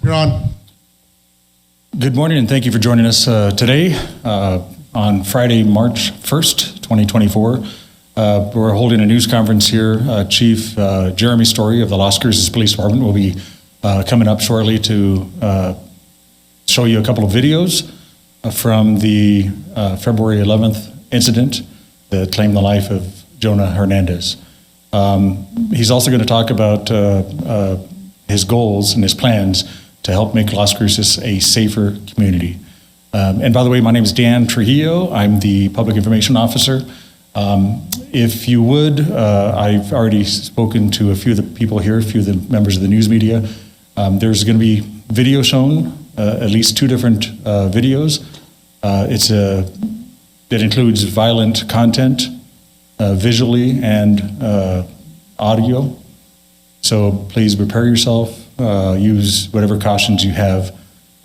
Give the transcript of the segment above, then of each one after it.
You're on. Good morning, and thank you for joining us today on Friday, March 1st, 2024. We're holding a news conference here. Chief Jeremy Story of the Las Cruces Police Department will be coming up shortly to show you a couple of videos from the February 11th incident that claimed the life of Jonah Hernandez. He's also going to talk about his goals and his plans to help make Las Cruces a safer community. And by the way, my name is Dan Trujillo. I'm the Public Information Officer. If you would, I've already spoken to a few of the people here, a few of the members of the news media. There's going to be video shown, at least two different videos. It includes violent content, visually and audio. So please prepare yourself. Use whatever cautions you have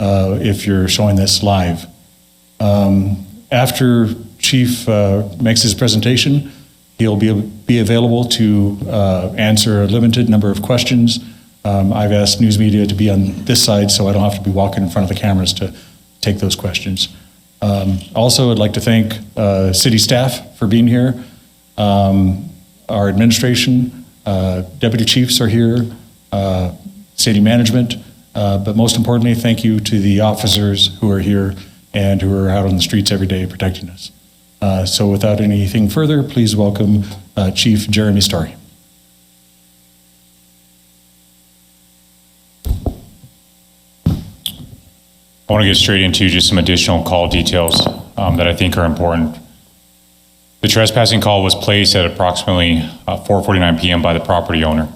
if you're showing this live. After Chief makes his presentation, he'll be available to answer a limited number of questions. I've asked news media to be on this side so I don't have to be walking in front of the cameras to take those questions. Also, I'd like to thank city staff for being here. Our administration, deputy chiefs are here, city management, but most importantly, thank you to the officers who are here and who are out on the streets every day protecting us. So without anything further, please welcome Chief Jeremy Story. I want to get straight into just some additional call details that I think are important. The trespassing call was placed at approximately 4:49 p.m. by the property owner.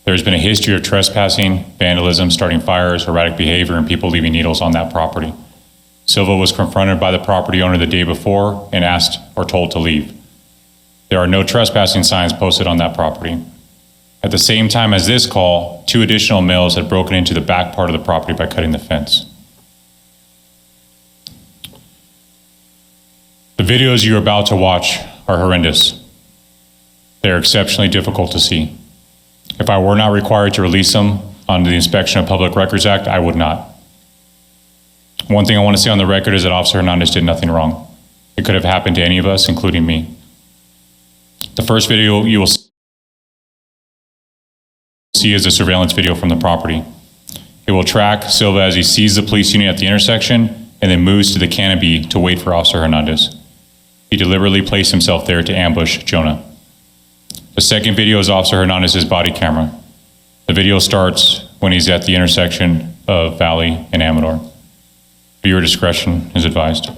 There's been a history of trespassing, vandalism, starting fires, erratic behavior, and people leaving needles on that property. Silva was confronted by the property owner the day before and asked or told to leave. There are no trespassing signs posted on that property. At the same time as this call, 2 additional males had broken into the back part of the property by cutting the fence. The videos you're about to watch are horrendous. They're exceptionally difficult to see. If I were not required to release them under the Inspection of Public Records Act, I would not. One thing I want to say on the record is that Officer Hernandez did nothing wrong. It could have happened to any of us, including me. The first video you will see is a surveillance video from the property. It will track Silva as he sees the police unit at the intersection and then moves to the canopy to wait for Officer Hernandez. He deliberately placed himself there to ambush Jonah. The second video is Officer Hernandez's body camera. The video starts when he's at the intersection of Valley and Amador. Viewer discretion is advised.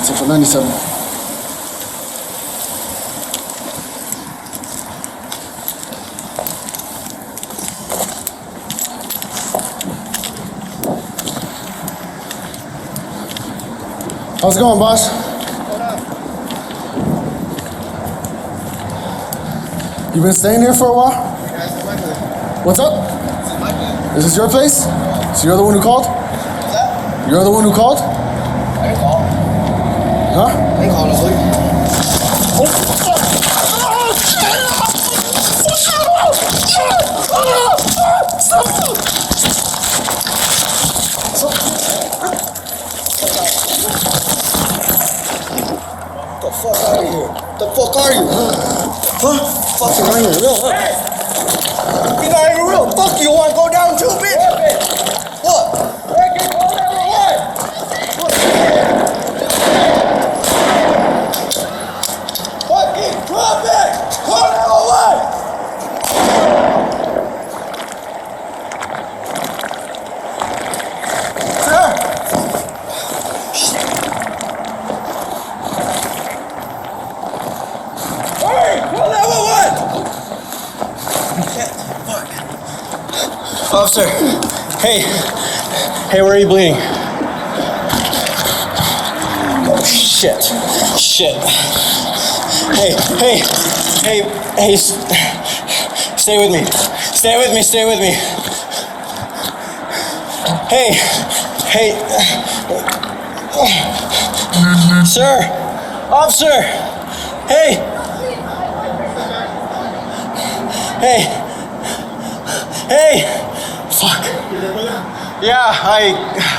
Central 97. How's it going, boss? You been staying here for a while? What's up? Is this your place? So you're the one who called? You're the one who called? I didn't call. Huh? I didn't call, honestly. Get the fuck out of here. The fuck are you? Huh? Fucking not even real, huh? You're not even real. Fuck you. Want to go down too, bitch? What? Fucking drop it! Call it away! Sir! Hey! Call 911! Fuck. Officer, hey. Hey, where are you bleeding? Oh, shit. Shit. Hey, stay with me. Stay with me, stay with me. Hey, sir, officer, hey, fuck. Yeah,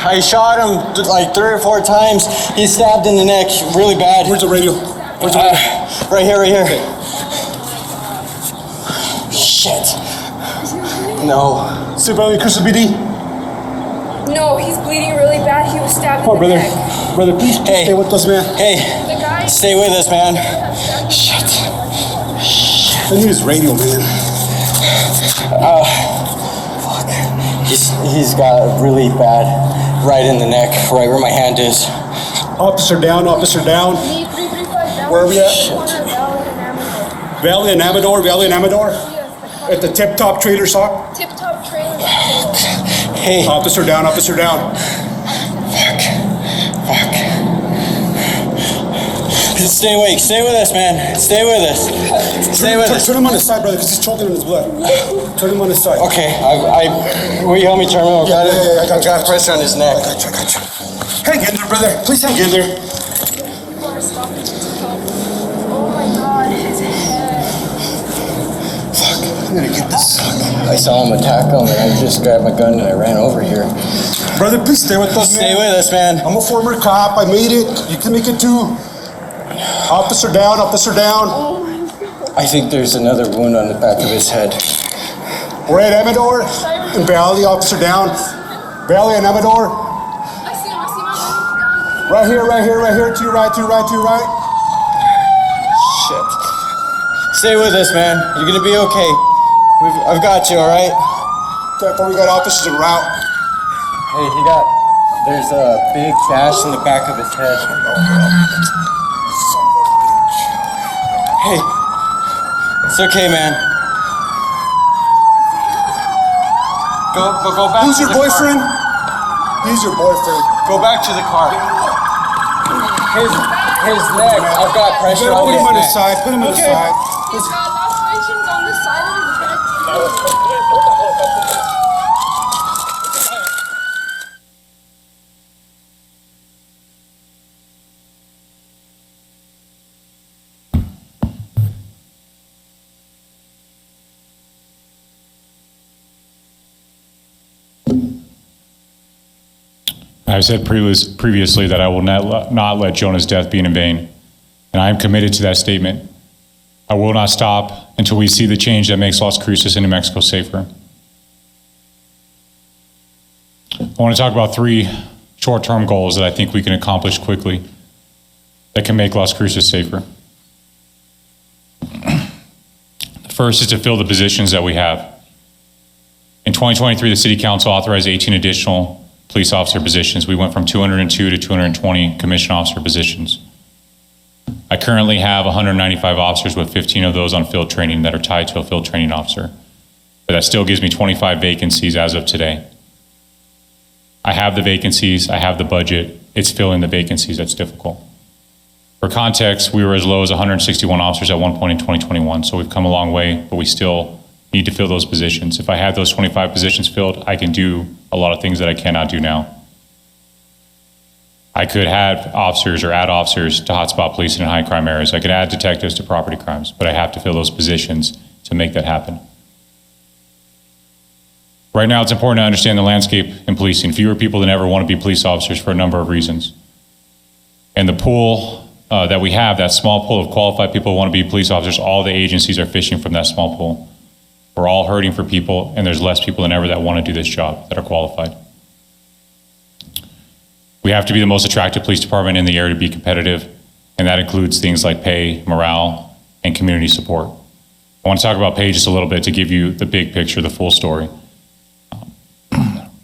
I shot him like 3 or 4 times. He's stabbed in the neck really bad. Where's the radio? Where's the radio? Right here, right here. Shit. No. Civilian Cruces PD. No, he's bleeding really bad. He was stabbed Come on, in the brother. neck. Brother, please Hey. stay with us, man. Hey, The guy. stay with us, man. Shit. I need his radio, man. Fuck. He's got really bad right in the neck, right where my hand is. Officer down, officer down. Me, 335 Where are we at? Corner, Valley and Amador. Valley and Amador. Yes, At the Tip Top Trader Sock. Tip Top trailer. Hey, Officer down, officer down. fuck. Stay awake. Stay with us, man. Stay with us. Stay with us. Turn him on his side, brother, because he's choking on his blood. Turn him on his side. Okay, will you help me turn him? Yeah, I got you. got pressure on his neck. I got you. Hang in there, brother. Please hang in there. Oh my God, his head. I'm gonna get this. I saw him attack him, and I just grabbed my gun and I ran over here. Brother, please stay with us, Stay man. with us, man. I'm a former cop. I made it. You can make it too. Officer down, officer down. I think there's another wound on the back of his head. We're at Amador and Valley, officer down. Valley and Amador. I see him. Right here, right here, right here. To your right, to your right, to your right. Shit. Stay with us, man. You're gonna be okay. I've got you, all right? Careful, we got officers en route. Hey, there's a big gash in the back of his head. Hey, it's okay, man. Go back Who's to your the boyfriend? car. He's your boyfriend. Go back to the car. His neck, I've got pressure on Put his him on neck. his side, put him on his side. He's got lacerations on the side of his neck. I've said previously that I will not let Jonah's death be in vain, and I am committed to that statement. I will not stop until we see the change that makes Las Cruces and New Mexico safer. I want to talk about 3 short-term goals that I think we can accomplish quickly. that can make Las Cruces safer. The first is to fill the positions that we have. In 2023, the City Council authorized 18 additional police officer positions. We went from 202 to 220 commission officer positions. I currently have 195 officers, with 15 of those on field training that are tied to a field training officer. But that still gives me 25 vacancies as of today. I have the vacancies, I have the budget, it's filling the vacancies that's difficult. For context, we were as low as 161 officers at one point in 2021, so we've come a long way, but we still need to fill those positions. If I had those 25 positions filled, I can do a lot of things that I cannot do now. I could have officers or add officers to hotspot policing in high crime areas. I could add detectives to property crimes, but I have to fill those positions to make that happen. Right now, it's important to understand the landscape in policing. Fewer people than ever want to be police officers for a number of reasons. And the pool that we have, that small pool of qualified people who want to be police officers, all the agencies are fishing from that small pool. We're all hurting for people, and there's less people than ever that want to do this job, that are qualified. We have to be the most attractive police department in the area to be competitive, and that includes things like pay, morale, and community support. I want to talk about pay just a little bit to give you the big picture, the full story.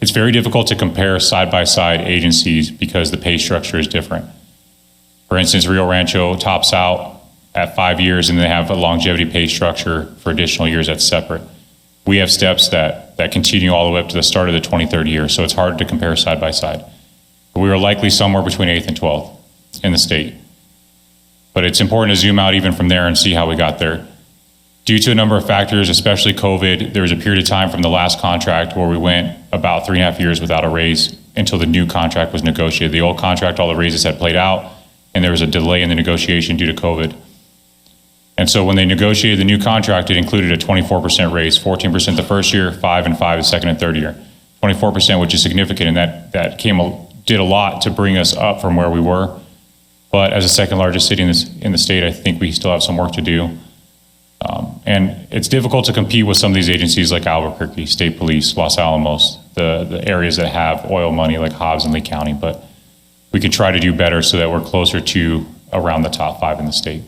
It's very difficult to compare side-by-side agencies because the pay structure is different. For instance, Rio Rancho tops out at 5 years, and they have a longevity pay structure for additional years that's separate. We have steps that continue all the way up to the start of the 23rd year, so it's hard to compare side-by-side. But we are likely somewhere between 8th and 12th in the state. But it's important to zoom out even from there and see how we got there. Due to a number of factors, especially COVID, there was a period of time from the last contract where we went about 3.5 years without a raise until the new contract was negotiated. The old contract, all the raises had played out, and there was a delay in the negotiation due to COVID. And so when they negotiated the new contract, it included a 24% raise, 14% the first year, 5 and 5 the second and third year. 24%, which is significant, and that did a lot to bring us up from where we were. But as the second largest city in the state, I think we still have some work to do. And it's difficult to compete with some of these agencies like Albuquerque, State Police, Los Alamos, the areas that have oil money like Hobbs and Lee County, but we can try to do better so that we're closer to around the top 5 in the state.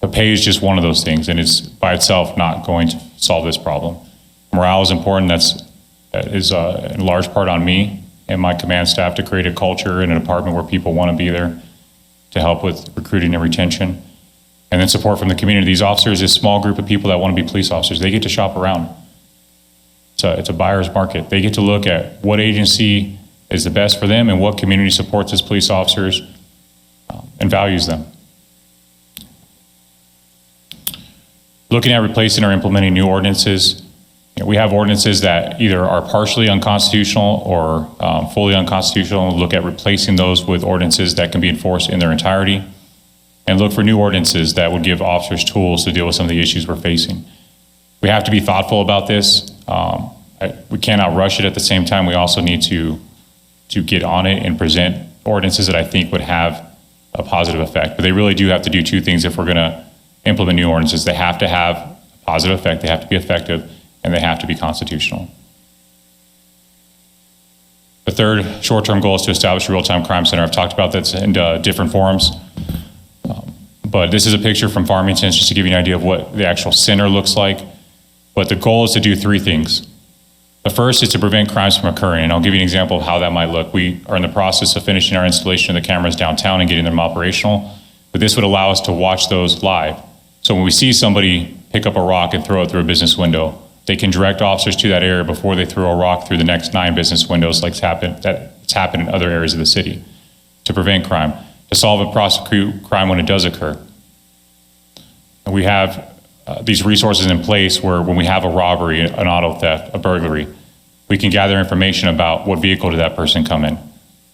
But pay is just one of those things, and it's by itself not going to solve this problem. Morale is important. That is in large part on me and my command staff to create a culture in a department where people want to be there to help with recruiting and retention. And then support from the community. These officers, this small group of people that want to be police officers, they get to shop around. It's a buyer's market. They get to look at what agency is the best for them and what community supports as police officers and values them. Looking at replacing or implementing new ordinances, we have ordinances that either are partially unconstitutional or fully unconstitutional. Look at replacing those with ordinances that can be enforced in their entirety, and look for new ordinances that would give officers tools to deal with some of the issues we're facing. We have to be thoughtful about this. We cannot rush it. At the same time, we also need to get on it and present ordinances that I think would have a positive effect. But they really do have to do two things if we're going to implement new ordinances. They have to have a positive effect, they have to be effective, and they have to be constitutional. The third short-term goal is to establish a real-time crime center. I've talked about that in different forums. But this is a picture from Farmington just to give you an idea of what the actual center looks like. But the goal is to do 3 things. The first is to prevent crimes from occurring, and I'll give you an example of how that might look. We are in the process of finishing our installation of the cameras downtown and getting them operational, but this would allow us to watch those live. So when we see somebody pick up a rock and throw it through a business window, they can direct officers to that area before they throw a rock through the next 9 business windows that's happened in other areas of the city, to prevent crime, to solve and prosecute crime when it does occur. And we have these resources in place where when we have a robbery, an auto theft, a burglary, we can gather information about what vehicle did that person come in?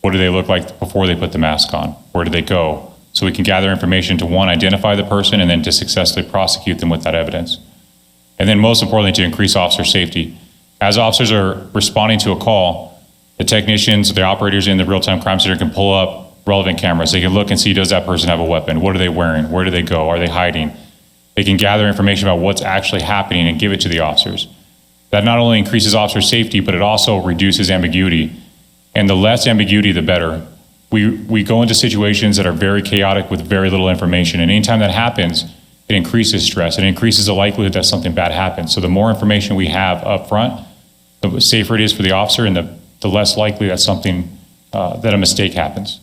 What do they look like before they put the mask on? Where did they go? So we can gather information to, one, identify the person, and then to successfully prosecute them with that evidence. And then most importantly, to increase officer safety. As officers are responding to a call, the technicians, the operators in the real-time crime center can pull up relevant cameras. They can look and see, does that person have a weapon? What are they wearing? Where do they go? Are they hiding? They can gather information about what's actually happening and give it to the officers. That not only increases officer safety, but it also reduces ambiguity. And the less ambiguity, the better. We go into situations that are very chaotic with very little information, and anytime that happens, it increases stress. It increases the likelihood that something bad happens. So the more information we have up front, the safer it is for the officer, and the less likely that that a mistake happens.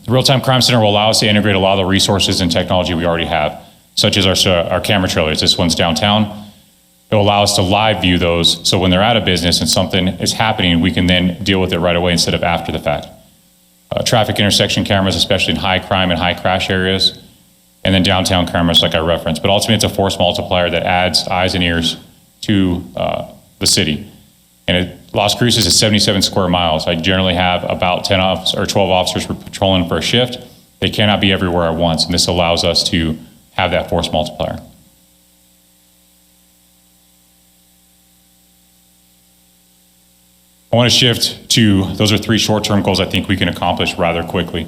The Real-Time Crime Center will allow us to integrate a lot of the resources and technology we already have, such as our camera trailers. This one's downtown. It will allow us to live view those, so when they're out of business and something is happening, we can then deal with it right away instead of after the fact. Traffic intersection cameras, especially in high crime and high crash areas, and then downtown cameras like I referenced. But ultimately, it's a force multiplier that adds eyes and ears to the city. And Las Cruces is 77 square miles. I generally have about 10 or 12 officers patrolling for a shift. They cannot be everywhere at once, and this allows us to have that force multiplier. I want to shift to, those are 3 short-term goals I think we can accomplish rather quickly,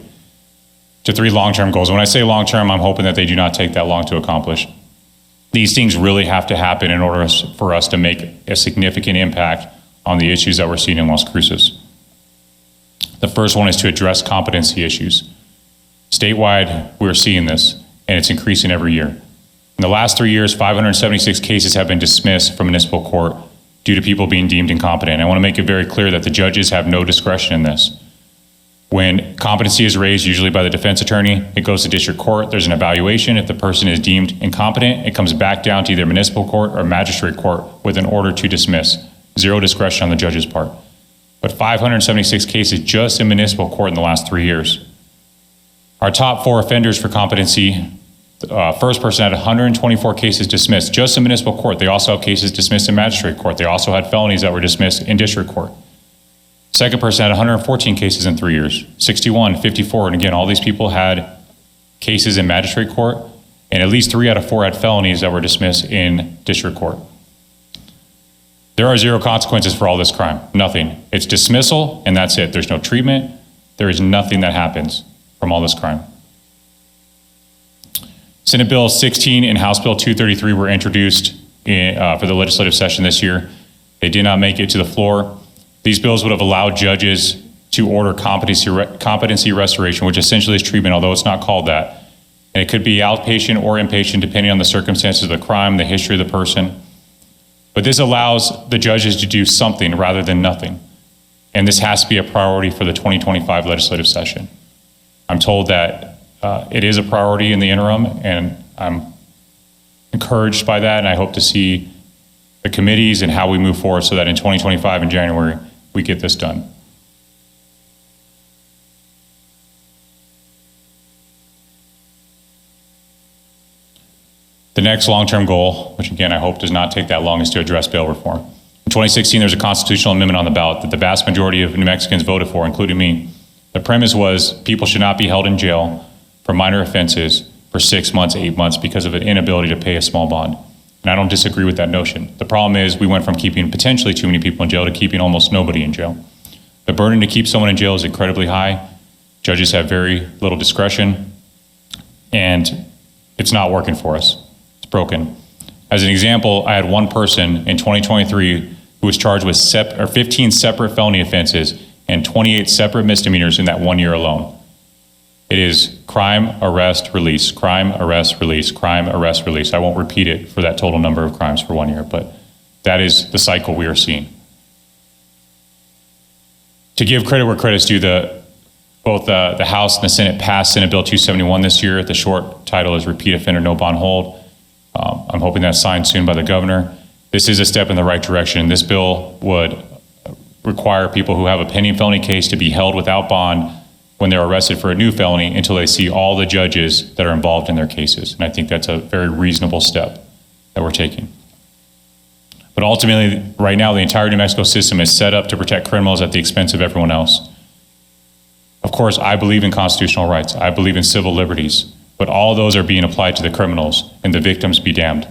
to 3 long-term goals. When I say long-term, I'm hoping that they do not take that long to accomplish. These things really have to happen in order for us to make a significant impact on the issues that we're seeing in Las Cruces. The first one is to address competency issues. Statewide, we're seeing this, and it's increasing every year. In the last 3 years, 576 cases have been dismissed from municipal court due to people being deemed incompetent. I want to make it very clear that the judges have no discretion in this. When competency is raised, usually by the defense attorney, it goes to district court, there's an evaluation. If the person is deemed incompetent, it comes back down to either municipal court or magistrate court with an order to dismiss. Zero discretion on the judge's part. But 576 cases just in municipal court in the last 3 years. Our top 4 offenders for competency, first person had 124 cases dismissed just in municipal court. They also have cases dismissed in magistrate court. They also had felonies that were dismissed in district court. Second person had 114 cases in 3 years, 61, 54, and again, all these people had cases in magistrate court, and at least 3 out of 4 had felonies that were dismissed in district court. There are 0 consequences for all this crime, nothing. It's dismissal, and that's it. There's no treatment. There is nothing that happens from all this crime. Senate Bill 16 and House Bill 233 were introduced for the legislative session this year. They did not make it to the floor. These bills would have allowed judges to order competency restoration, which essentially is treatment, although it's not called that. And it could be outpatient or inpatient, depending on the circumstances of the crime, the history of the person. But this allows the judges to do something rather than nothing. And this has to be a priority for the 2025 legislative session. I'm told that it is a priority in the interim, and I'm encouraged by that, and I hope to see the committees and how we move forward so that in 2025 in January, we get this done. The next long-term goal, which again I hope does not take that long, is to address bail reform. In 2016, there was a constitutional amendment on the ballot that the vast majority of New Mexicans voted for, including me. The premise was people should not be held in jail for minor offenses for 6 months, 8 months because of an inability to pay a small bond. And I don't disagree with that notion. The problem is we went from keeping potentially too many people in jail to keeping almost nobody in jail. The burden to keep someone in jail is incredibly high. Judges have very little discretion, and it's not working for us. It's broken. As an example, I had one person in 2023 who was charged with 15 separate felony offenses and 28 separate misdemeanors in that 1 year alone. It is crime, arrest, release, crime, arrest, release, crime, arrest, release. I won't repeat it for that total number of crimes for 1 year, but that is the cycle we are seeing. To give credit where credit's due, both the House and the Senate passed Senate Bill 271 this year. The short title is Repeat Offender No Bond Hold. I'm hoping that's signed soon by the governor. This is a step in the right direction. This bill would require people who have a pending felony case to be held without bond when they're arrested for a new felony until they see all the judges that are involved in their cases. And I think that's a very reasonable step that we're taking. But ultimately, right now, the entire New Mexico system is set up to protect criminals at the expense of everyone else. Of course, I believe in constitutional rights. I believe in civil liberties. But all those are being applied to the criminals, and the victims be damned.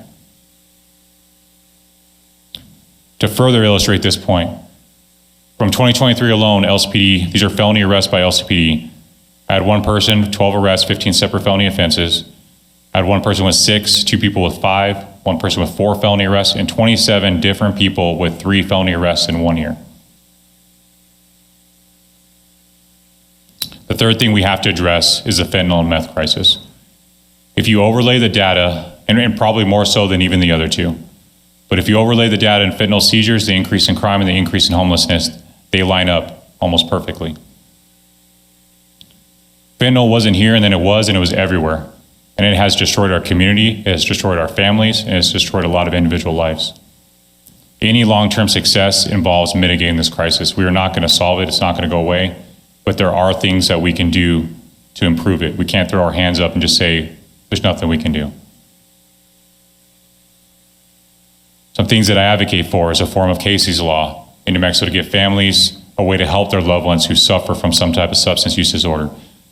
To further illustrate this point, from 2023 alone, LCPD, these are felony arrests by LCPD. I had one person, 12 arrests, 15 separate felony offenses. I had one person with 6, 2 people with 5, one person with 4 felony arrests, and 27 different people with 3 felony arrests in 1 year. third thing we have to address is the fentanyl and meth crisis. If you overlay the data, and probably more so than even the other two, but if you overlay the data in fentanyl seizures, the increase in crime and the increase in homelessness, they line up almost perfectly. Fentanyl wasn't here, and then it was everywhere. And it has destroyed our community, it has destroyed our families, and it's destroyed a lot of individual lives. Any long-term success involves mitigating this crisis. We are not going to solve it, it's not going to go away, but there are things that we can do to improve it. We can't throw our hands up and just say, there's nothing we can do. Some things that I advocate for is a form of Casey's Law in New Mexico to give families a way to help their loved ones who suffer from some type of substance use disorder.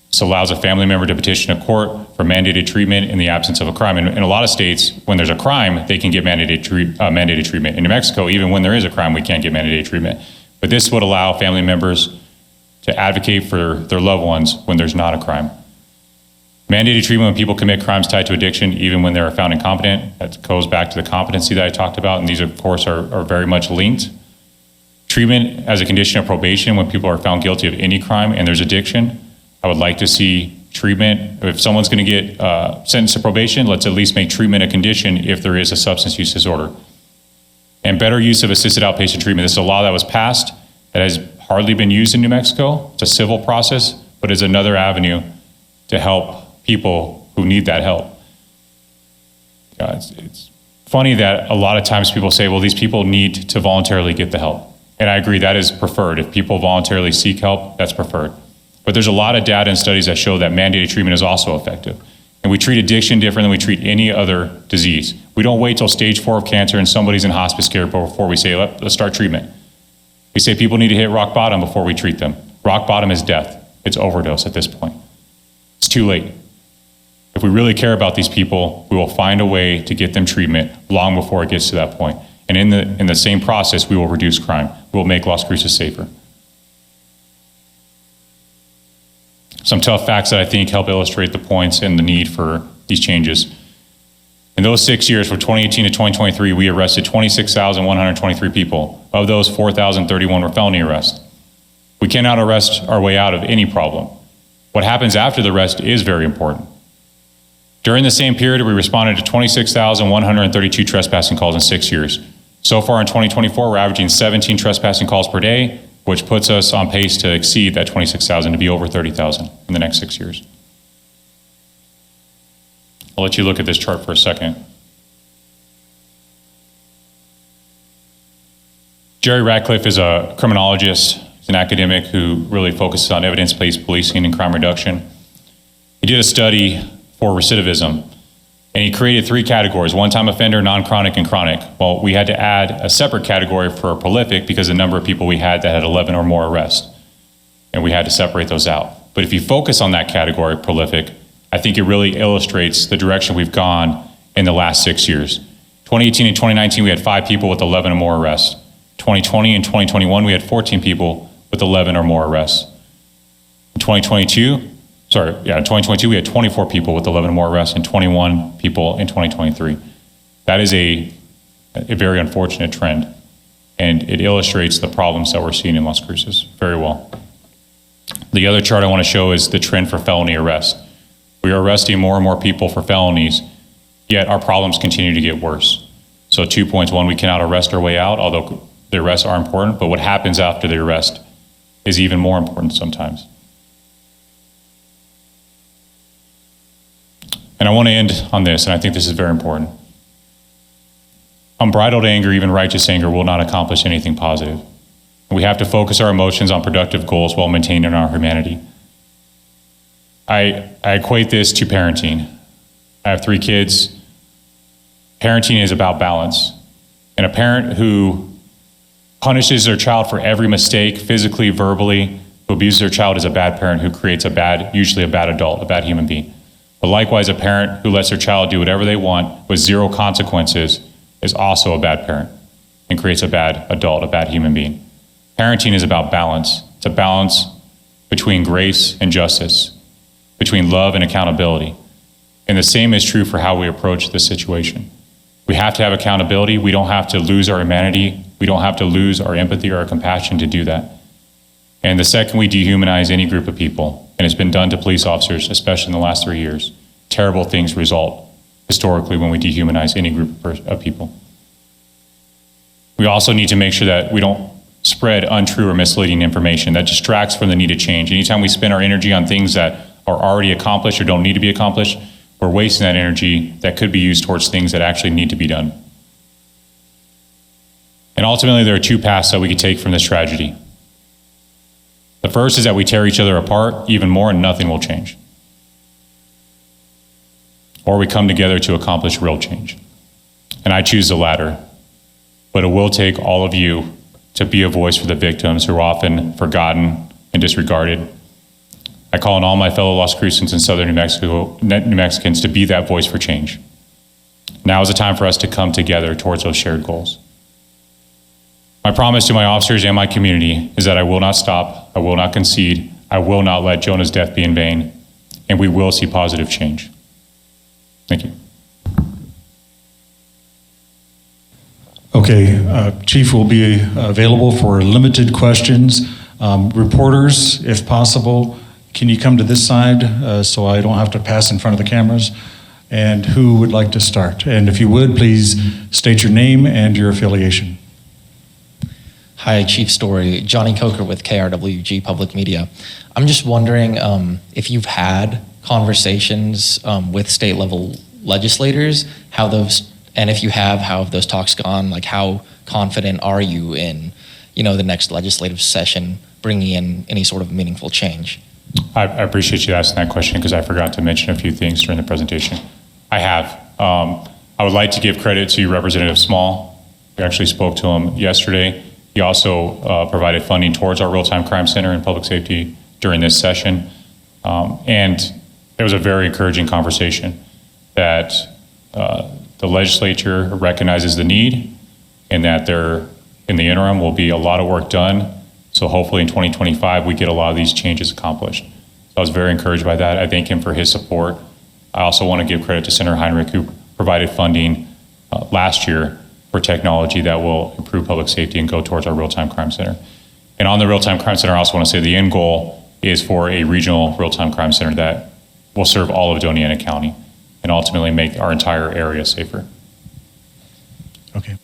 This allows a family member to petition a court for mandated treatment in the absence of a crime. In a lot of states, when there's a crime, they can get mandated treatment. In New Mexico, even when there is a crime, we can't get mandated treatment. But this would allow family members to advocate for their loved ones when there's not a crime. Mandated treatment when people commit crimes tied to addiction, even when they're found incompetent. That goes back to the competency that I talked about, and these, of course, are very much linked. Treatment as a condition of probation when people are found guilty of any crime and there's addiction. I would like to see treatment. If someone's going to get sentenced to probation, let's at least make treatment a condition if there is a substance use disorder. And better use of assisted outpatient treatment. This is a law that was passed that has hardly been used in New Mexico. It's a civil process, but it's another avenue to help people who need that help. It's funny that a lot of times people say, well, these people need to voluntarily get the help. And I agree, that is preferred. If people voluntarily seek help, that's preferred. But there's a lot of data and studies that show that mandated treatment is also effective. And we treat addiction different than we treat any other disease. We don't wait till stage 4 of cancer and somebody's in hospice care before we say, let's start treatment. We say people need to hit rock bottom before we treat them. Rock bottom is death. It's overdose at this point. It's too late. If we really care about these people, we will find a way to get them treatment long before it gets to that point. And in the same process, we will reduce crime. We will make Las Cruces safer. Some tough facts that I think help illustrate the points and the need for these changes. In those 6 years, from 2018 to 2023, we arrested 26,123 people. Of those, 4,031 were felony arrests. We cannot arrest our way out of any problem. What happens after the arrest is very important. During the same period, we responded to 26,132 trespassing calls in 6 years. So far in 2024, we're averaging 17 trespassing calls per day, which puts us on pace to exceed that 26,000 to be over 30,000 in the next 6 years. I'll let you look at this chart for a second. Jerry Ratcliffe is a criminologist. He's an academic who really focuses on evidence-based policing and crime reduction. He did a study for recidivism, and he created 3 categories: one-time offender, non-chronic, and chronic. Well, we had to add a separate category for prolific because the number of people we had that had 11 or more arrests, and we had to separate those out. But if you focus on that category, prolific, I think it really illustrates the direction we've gone in the last 6 years. 2018 and 2019, we had 5 people with 11 or more arrests. 2020 and 2021, we had 14 people with 11 or more arrests. In 2022, we had 24 people with 11 or more arrests and 21 people in 2023. That is a very unfortunate trend, and it illustrates the problems that we're seeing in Las Cruces very well. The other chart I want to show is the trend for felony arrest. We are arresting more and more people for felonies, yet our problems continue to get worse. So 2 points. One, we cannot arrest our way out, although the arrests are important, but what happens after the arrest is even more important sometimes. And I want to end on this, and I think this is very important. Unbridled anger, even righteous anger, will not accomplish anything positive. We have to focus our emotions on productive goals while maintaining our humanity. I equate this to parenting. I have 3 kids. Parenting is about balance. And a parent who punishes their child for every mistake, physically, verbally, who abuses their child is a bad parent who creates usually a bad adult, a bad human being. But likewise, a parent who lets their child do whatever they want with 0 consequences is also a bad parent and creates a bad adult, a bad human being. Parenting is about balance. It's a balance between grace and justice, between love and accountability. And the same is true for how we approach this situation. We have to have accountability. We don't have to lose our humanity. We don't have to lose our empathy or our compassion to do that. And the second we dehumanize any group of people, and it's been done to police officers, especially in the last 3 years. Terrible things result historically when we dehumanize any group of people. We also need to make sure that we don't spread untrue or misleading information that distracts from the need to change. Anytime we spend our energy on things that are already accomplished or don't need to be accomplished, we're wasting that energy that could be used towards things that actually need to be done. And ultimately, there are two paths that we could take from this tragedy. The first is that we tear each other apart even more and nothing will change. Or we come together to accomplish real change. And I choose the latter. But it will take all of you to be a voice for the victims who are often forgotten and disregarded. I call on all my fellow Las Cruces and Southern New Mexicans to be that voice for change. Now is the time for us to come together towards those shared goals. My promise to my officers and my community is that I will not stop, I will not concede, I will not let Jonah's death be in vain, and we will see positive change. Thank you. Okay, Chief will be available for limited questions. Reporters, if possible, can you come to this side so I don't have to pass in front of the cameras? And who would like to start? And if you would, please state your name and your affiliation. Hi, Chief Story. Johnny Coker with KRWG Public Media. I'm just wondering if you've had conversations with state level legislators, how those, and if you have, how have those talks gone? Like, how confident are you in, the next legislative session bringing in any sort of meaningful change? I appreciate you asking that question because I forgot to mention a few things during the presentation. I have. I would like to give credit to Representative Small. We actually spoke to him yesterday. He also provided funding towards our Real-Time Crime Center and Public Safety during this session. And it was a very encouraging conversation that the legislature recognizes the need and that there, in the interim, will be a lot of work done. So hopefully in 2025, we get a lot of these changes accomplished. So I was very encouraged by that. I thank him for his support. I also want to give credit to Senator Heinrich, who provided funding last year for technology that will improve public safety and go towards our Real-Time Crime Center. And on the Real-Time Crime Center, I also want to say the end goal is for a regional Real-Time Crime Center that will serve all of Doña Ana County and ultimately make our entire area safer. Okay.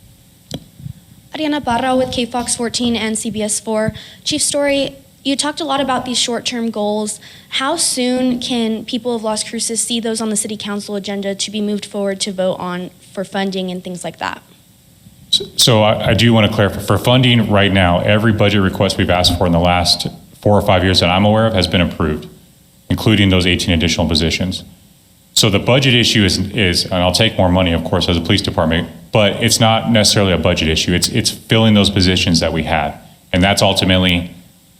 Ariana Barra with KFOX 14 and CBS 4. Chief Story, you talked a lot about these short-term goals. How soon can people of Las Cruces see those on the City Council agenda to be moved forward to vote on for funding and things like that? So I do want to clarify, for funding right now, every budget request we've asked for in the last 4 or 5 years that I'm aware of has been approved, including those 18 additional positions. So the budget issue is, and I'll take more money, of course, as a police department, but it's not necessarily a budget issue. It's filling those positions that we had. And that's ultimately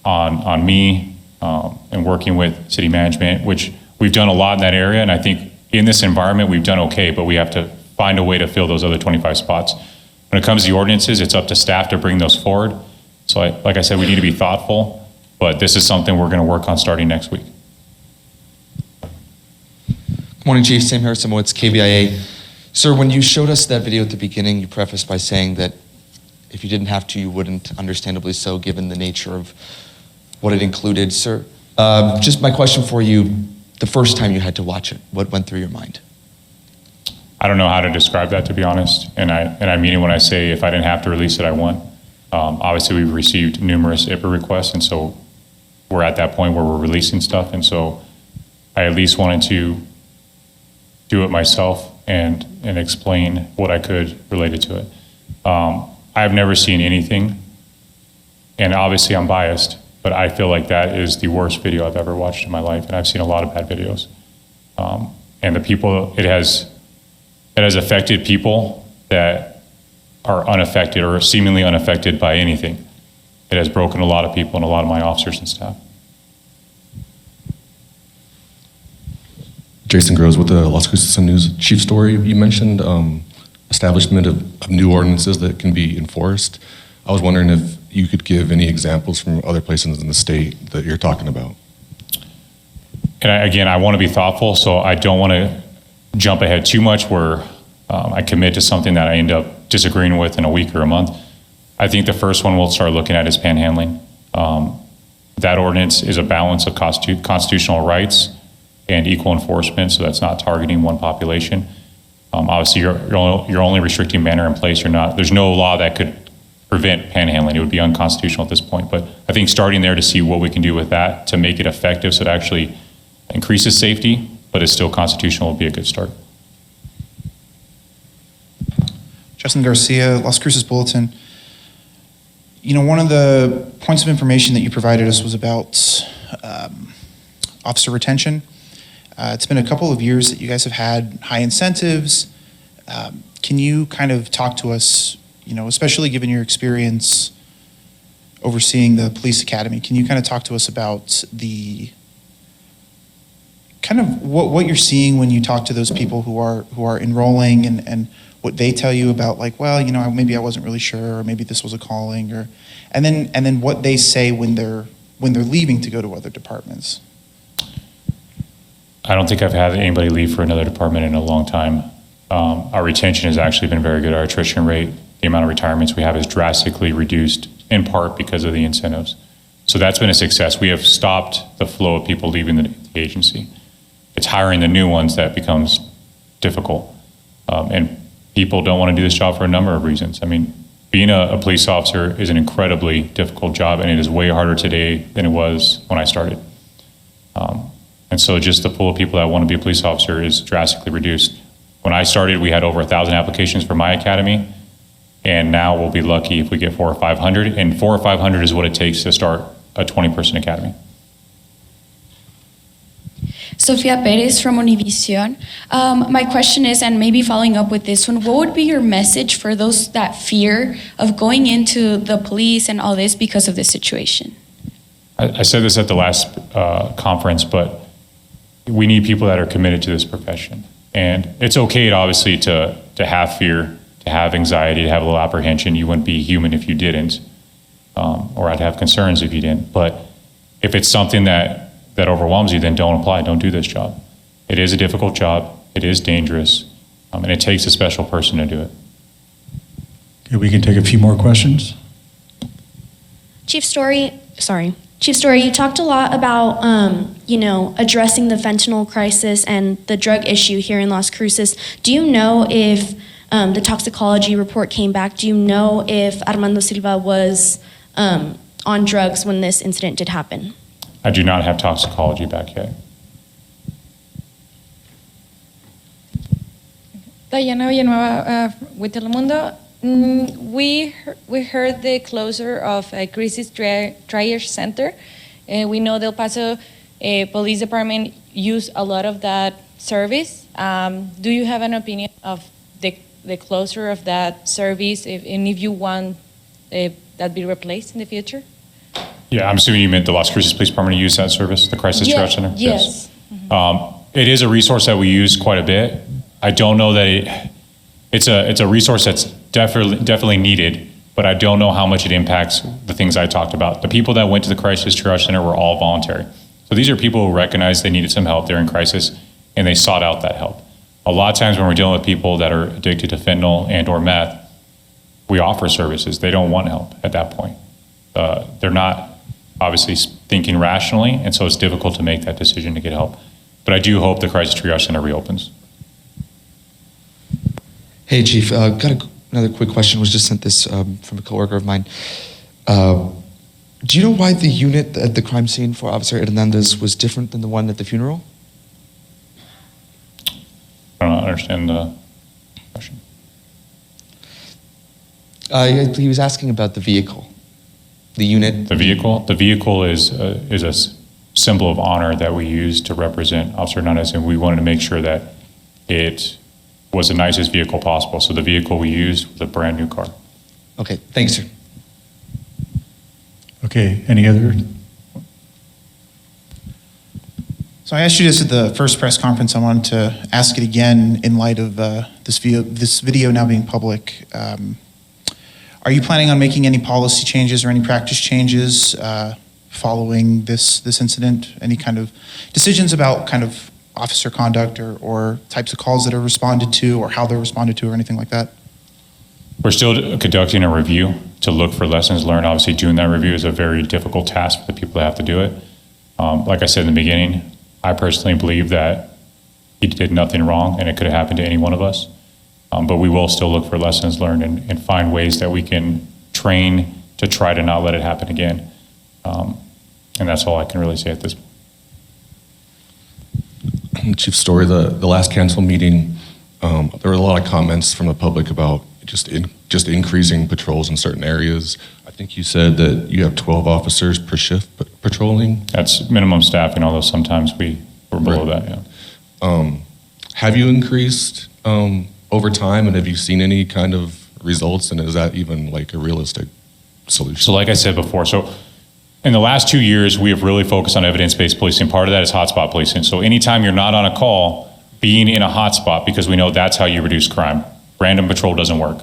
on me and working with city management, which we've done a lot in that area. And I think in this environment, we've done okay, but we have to find a way to fill those other 25 spots. When it comes to the ordinances, it's up to staff to bring those forward. So like I said, we need to be thoughtful, but this is something we're going to work on starting next week. Good morning, Chief. Sam Harrison-Woods, KVIA. Sir, when you showed us that video at the beginning, you prefaced by saying that if you didn't have to, you wouldn't, understandably so, given the nature of what it included. Sir, just my question for you, the first time you had to watch it, what went through your mind? I don't know how to describe that, to be honest, and I mean it when I say if I didn't have to release it, I wouldn't. Obviously, we've received numerous IPA requests, and so we're at that point where we're releasing stuff, and so I at least wanted to do it myself and explain what I could related to it. I've never seen anything, and obviously I'm biased, but I feel like that is the worst video I've ever watched in my life, and I've seen a lot of bad videos. And the people, it has affected people that are unaffected or seemingly unaffected by anything. It has broken a lot of people and a lot of my officers and staff. Jason Groves with the Las Cruces News. Chief Story, you mentioned establishment of new ordinances that can be enforced. I was wondering if you could give any examples from other places in the state that you're talking about. And I want to be thoughtful, so I don't want to jump ahead too much where I commit to something that I end up disagreeing with in a week or a month. I think the first one we'll start looking at is panhandling. That ordinance is a balance of constitutional rights and equal enforcement, so that's not targeting one population. Obviously, you're only restricting manner and place. There's no law that could prevent panhandling. It would be unconstitutional at this point. But I think starting there to see what we can do with that to make it effective so it actually increases safety, but is still constitutional, would be a good start. Justin Garcia, Las Cruces Bulletin. You know, one of the points of information that you provided us was about officer retention. It's been a couple of years that you guys have had high incentives. Can you kind of talk to us, you know, especially given your experience overseeing the police academy, can you kind of talk to us about the kind of what you're seeing when you talk to those people who are enrolling and what they tell you about, like, well, you know, maybe I wasn't really sure, or maybe this was a calling, or and then what they say when they're leaving to go to other departments? I don't think I've had anybody leave for another department in a long time. Our retention has actually been very good. Our attrition rate, the amount of retirements we have, is drastically reduced, in part because of the incentives. So that's been a success. We have stopped the flow of people leaving the agency. It's hiring the new ones that becomes difficult. And people don't want to do this job for a number of reasons. I mean, being a police officer is an incredibly difficult job, and it is way harder today than it was when I started. And so just the pool of people that want to be a police officer is drastically reduced. When I started, we had over 1,000 applications for my academy, and now we'll be lucky if we get 400 or 500, and 400 or 500 is what it takes to start a 20-person academy. Sofia Perez from Univision. My question is, and maybe following up with this one, what would be your message for those that fear of going into the police and all this because of this situation? I said this at the last conference, but we need people that are committed to this profession. And it's okay, obviously, to have fear, to have anxiety, to have a little apprehension. You wouldn't be human if you didn't, or I'd have concerns if you didn't. But if it's something that overwhelms you, then don't apply, don't do this job. It is a difficult job, it is dangerous, and it takes a special person to do it. Okay, we can take a few more questions. Chief Story, you talked a lot about, you know, addressing the fentanyl crisis and the drug issue here in Las Cruces. Do you know if the toxicology report came back? Do you know if Armando Silva was on drugs when this incident did happen? I do not have toxicology back yet. Diana Villanueva with Telemundo. We heard the closure of a Cruces Triage Center. We know the El Paso Police Department use a lot of that service. Do you have an opinion of the closure of that service, and if you want that be replaced in the future? Yeah, I'm assuming you meant the Las Cruces Police Department to use that service, the Crisis Triage Center? Yes. Mm-hmm. It is a resource that we use quite a bit. I don't know that it's a resource that's definitely needed, but I don't know how much it impacts the things I talked about. The people that went to the Crisis Triage Center were all voluntary. So these are people who recognized they needed some help, they're in crisis, and they sought out that help. A lot of times when we're dealing with people that are addicted to fentanyl and or meth, we offer services. They don't want help at that point. They're not obviously thinking rationally, and so it's difficult to make that decision to get help. But I do hope the Crisis Triage Center reopens. Hey, Chief, got another quick question. Was just sent this from a coworker of mine. Do you know why the unit at the crime scene for Officer Hernandez was different than the one at the funeral? I don't understand the question. He was asking about the vehicle, the unit. The vehicle is a symbol of honor that we use to represent Officer Hernandez, and we wanted to make sure that it was the nicest vehicle possible. So the vehicle we used was a brand new car. Okay, thanks, sir. Okay, any other? So I asked you this at the first press conference. I wanted to ask it again in light of this video now being public. Are you planning on making any policy changes or any practice changes following this incident? Any kind of decisions about kind of officer conduct or types of calls that are responded to or how they're responded to or anything like that? We're still conducting a review to look for lessons learned. Obviously, doing that review is a very difficult task for the people that have to do it. Like I said in the beginning, I personally believe that he did nothing wrong and it could have happened to any one of us. But we will still look for lessons learned and find ways that we can train to try to not let it happen again. And that's all I can really say at this point. Chief Story, the last council meeting, there were a lot of comments from the public about just increasing patrols in certain areas. I think you said that you have 12 officers per shift patrolling. That's minimum staffing, although sometimes we're below that, yeah. Have you increased over time, and have you seen any kind of results, and is that even like a realistic solution? So like I said before, so in the last 2 years, we have really focused on evidence-based policing. Part of that is hotspot policing. So anytime you're not on a call, being in a hotspot, because we know that's how you reduce crime. Random patrol doesn't work.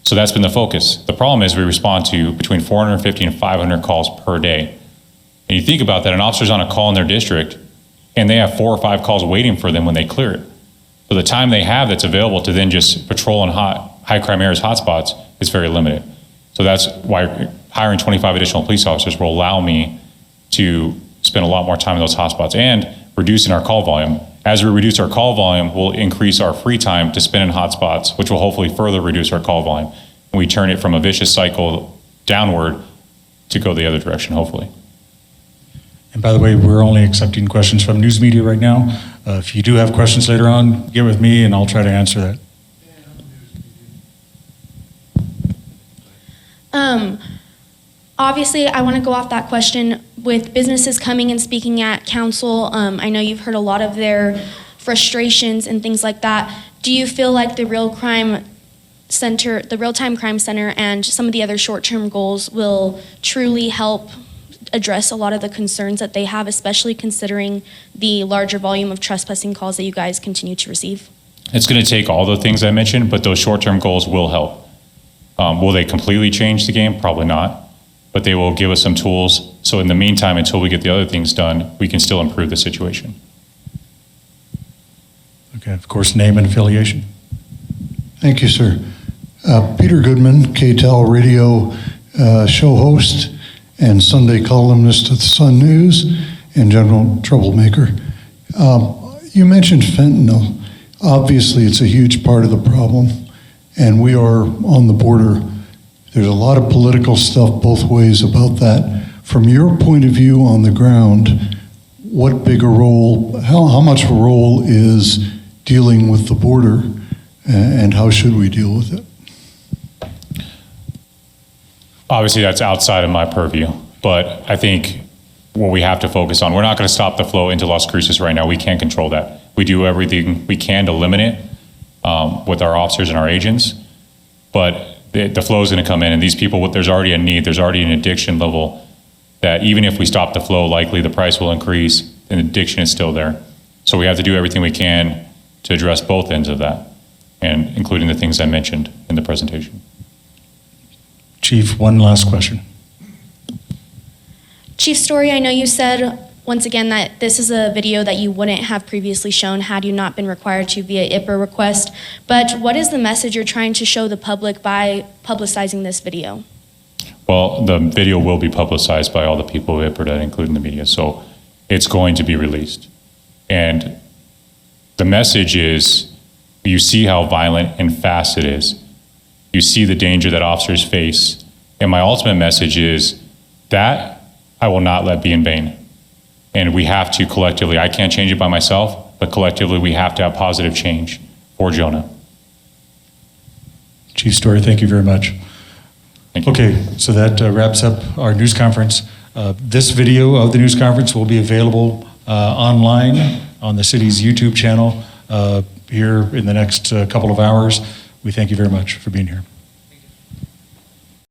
So that's been the focus. The problem is we respond to between 450 and 500 calls per day. And you think about that, an officer's on a call in their district, and they have 4 or 5 calls waiting for them when they clear it. So the time they have that's available to then just patrol in high crime areas, hotspots, is very limited. So that's why hiring 25 additional police officers will allow me to spend a lot more time in those hotspots and reducing our call volume. As we reduce our call volume, we'll increase our free time to spend in hotspots, which will hopefully further reduce our call volume. And we turn it from a vicious cycle downward to go the other direction, hopefully. And by the way, we're only accepting questions from news media right now. If you do have questions later on, get with me and I'll try to answer that. Obviously, I want to go off that question. With businesses coming and speaking at council, I know you've heard a lot of their frustrations and things like that. Do you feel like the real-time crime center and some of the other short-term goals will truly help address a lot of the concerns that they have, especially considering the larger volume of trespassing calls that you guys continue to receive? It's going to take all the things I mentioned, but those short-term goals will help. Will they completely change the game? Probably not. But they will give us some tools. So in the meantime, until we get the other things done, we can still improve the situation. Okay, of course, name and affiliation. Thank you, sir. Peter Goodman, KTEL radio show host and Sunday columnist at the Sun News and general troublemaker. You mentioned fentanyl. Obviously, it's a huge part of the problem, and we are on the border. There's a lot of political stuff both ways about that. From your point of view on the ground, what bigger role, how much of a role is dealing with the border, and how should we deal with it? Obviously, that's outside of my purview, but I think what we have to focus on, we're not going to stop the flow into Las Cruces right now. We can't control that. We do everything we can to limit it with our officers and our agents, but the flow is going to come in, and these people, there's already a need, there's already an addiction level that even if we stop the flow, likely the price will increase and addiction is still there. So we have to do everything we can to address both ends of that, and including the things I mentioned in the presentation. Chief, one last question. Chief Story, I know you said once again that this is a video that you wouldn't have previously shown had you not been required to via IPRA request, but what is the message you're trying to show the public by publicizing this video? Well, the video will be publicized by all the people who IPRA, including the media, so it's going to be released. And the message is, you see how violent and fast it is. You see the danger that officers face. And my ultimate message is that I will not let be in vain. And we have to collectively, I can't change it by myself, but collectively we have to have positive change for Jonah. Chief Story, thank you very much. Thank you. Okay, so that wraps up our news conference. This video of the news conference will be available online on the city's YouTube channel here in the next couple of hours. We thank you very much for being here.